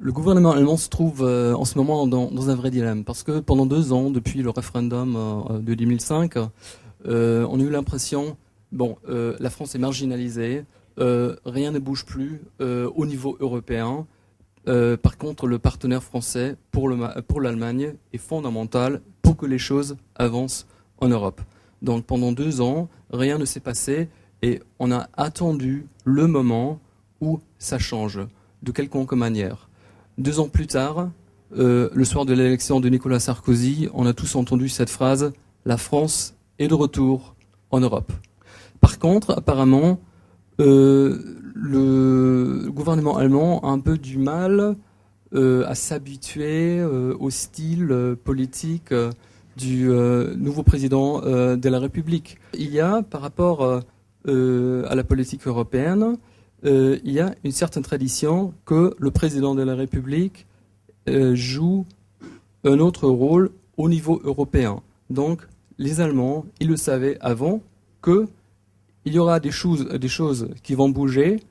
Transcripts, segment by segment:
Le gouvernement allemand se trouve en ce moment dans un vrai dilemme, parce que pendant 2 ans, depuis le référendum de 2005, on a eu l'impression, la France est marginalisée, rien ne bouge plus au niveau européen. Par contre, le partenaire français pour l'Allemagne est fondamental pour que les choses avancent en Europe. Donc pendant 2 ans, rien ne s'est passé et on a attendu le moment où ça change, de quelconque manière. 2 ans plus tard, le soir de l'élection de Nicolas Sarkozy, on a tous entendu cette phrase « La France est de retour en Europe ». Par contre, apparemment, le gouvernement allemand a un peu du mal à s'habituer au style politique du nouveau président de la République. Il y a, par rapport à la politique européenne, il y a une certaine tradition que le président de la République joue un autre rôle au niveau européen. Donc, les Allemands, ils le savaient avant que il y aura des choses qui vont bouger,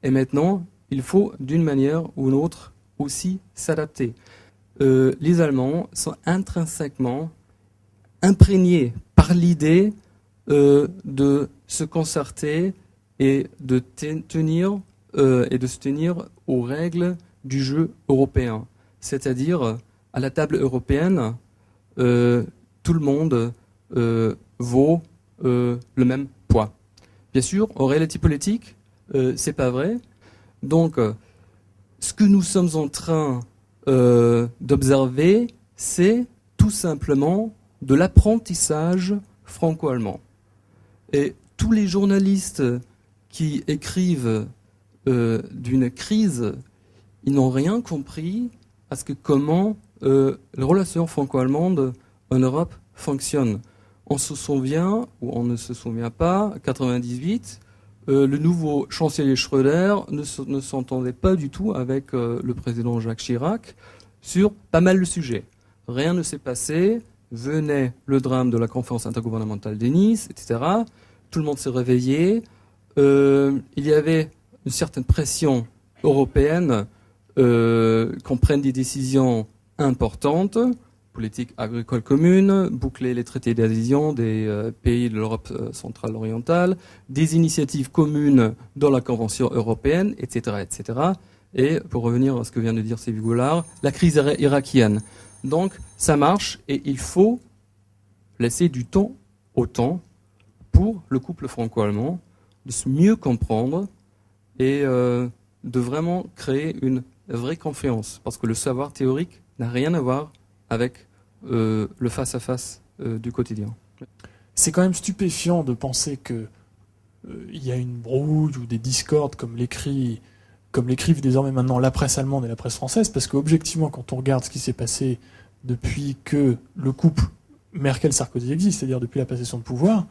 et maintenant, il faut, d'une manière ou d'une autre, aussi s'adapter. Les Allemands sont intrinsèquement imprégnés par l'idée de se concerter et de se tenir aux règles du jeu européen. C'est-à-dire, à la table européenne, tout le monde vaut le même poids. Bien sûr, en réalité politique, c'est pas vrai. Donc, ce que nous sommes en train d'observer, c'est tout simplement de l'apprentissage franco-allemand. Et tous les journalistes qui écrivent d'une crise, ils n'ont rien compris à ce que comment les relations franco-allemandes en Europe fonctionnent. On se souvient, ou on ne se souvient pas, 1998, le nouveau chancelier Schröder ne s'entendait pas du tout avec le président Jacques Chirac sur pas mal de sujets. Rien ne s'est passé, venait le drame de la conférence intergouvernementale de Nice, etc. Tout le monde s'est réveillé. Il y avait une certaine pression européenne qu'on prenne des décisions importantes, politique agricole commune, boucler les traités d'adhésion des pays de l'Europe centrale orientale, des initiatives communes dans la Convention européenne, etc., etc. Et pour revenir à ce que vient de dire Sylvie Goulard, la crise irakienne. Donc ça marche et il faut laisser du temps au temps pour le couple franco-allemand de se mieux comprendre et de vraiment créer une vraie confiance. Parce que le savoir théorique n'a rien à voir avec le face-à-face du quotidien. C'est quand même stupéfiant de penser que il y a une brouille ou des discordes comme l'écrivent désormais maintenant la presse allemande et la presse française, parce qu'objectivement, quand on regarde ce qui s'est passé depuis que le couple Merkel-Sarkozy existe, c'est-à-dire depuis la passation de pouvoir,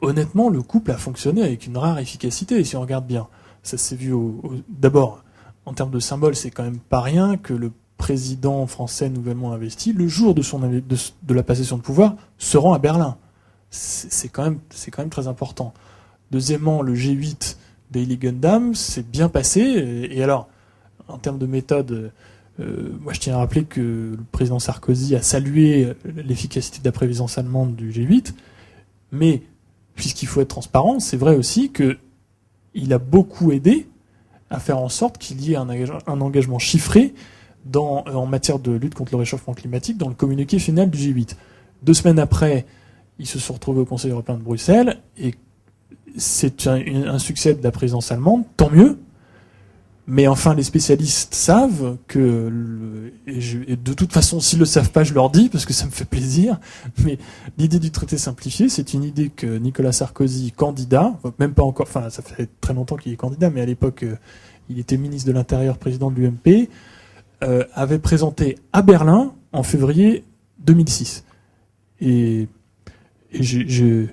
honnêtement, le couple a fonctionné avec une rare efficacité, si on regarde bien. Ça s'est vu d'abord, en termes de symbole, c'est quand même pas rien que le président français nouvellement investi, le jour de la passation de pouvoir, se rend à Berlin. C'est quand même très important. Deuxièmement, le G8 d'Heiligendamm s'est bien passé. Et alors, en termes de méthode, moi je tiens à rappeler que le président Sarkozy a salué l'efficacité de la présidence allemande du G8. Mais, puisqu'il faut être transparent, c'est vrai aussi qu'il a beaucoup aidé à faire en sorte qu'il y ait un engagement chiffré en matière de lutte contre le réchauffement climatique dans le communiqué final du G8. 2 semaines après, ils se sont retrouvés au Conseil européen de Bruxelles et c'est un succès de la présidence allemande, tant mieux. Mais enfin, les spécialistes savent que, et de toute façon, s'ils le savent pas, je leur dis, parce que ça me fait plaisir, mais l'idée du traité simplifié, c'est une idée que Nicolas Sarkozy, candidat, même pas encore, enfin, ça fait très longtemps qu'il est candidat, mais à l'époque, il était ministre de l'Intérieur, président de l'UMP, avait présenté à Berlin en février 2006. Et je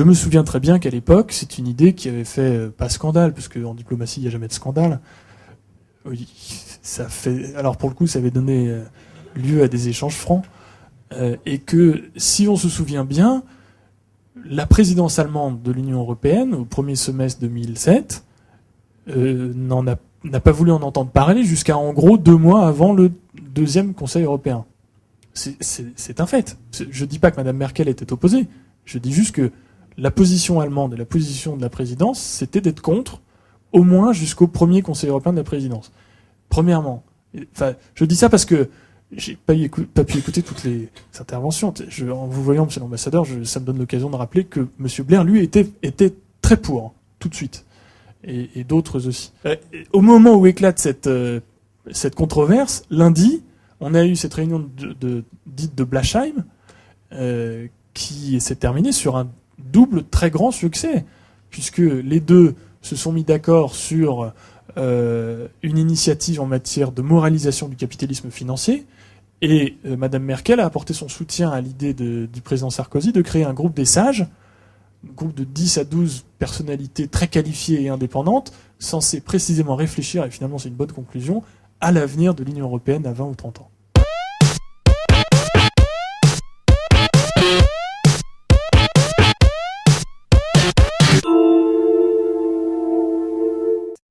me souviens très bien qu'à l'époque, c'est une idée qui avait fait pas scandale, parce qu'en diplomatie, il n'y a jamais de scandale. Oui, alors pour le coup, ça avait donné lieu à des échanges francs. Et que, si on se souvient bien, la présidence allemande de l'Union européenne, au premier semestre 2007, n'a pas voulu en entendre parler jusqu'à en gros 2 mois avant le deuxième Conseil européen. C'est un fait. Je dis pas que Mme Merkel était opposée. Je dis juste que la position allemande et la position de la présidence, c'était d'être contre, au moins jusqu'au premier Conseil européen de la présidence. Premièrement. Enfin, je dis ça parce que j'ai pas pu écouter toutes les interventions. En vous voyant, monsieur l'ambassadeur, ça me donne l'occasion de rappeler que monsieur Blair, lui, était très pour, tout de suite. Et d'autres aussi. Au moment où éclate cette controverse, lundi, on a eu cette réunion dite de Blasheim, qui s'est terminée sur un double très grand succès, puisque les deux se sont mis d'accord sur une initiative en matière de moralisation du capitalisme financier, et Mme Merkel a apporté son soutien à l'idée du président Sarkozy de créer un groupe des sages, un groupe de 10 à 12 personnalités très qualifiées et indépendantes, censées précisément réfléchir, et finalement c'est une bonne conclusion, à l'avenir de l'Union européenne à 20 ou 30 ans.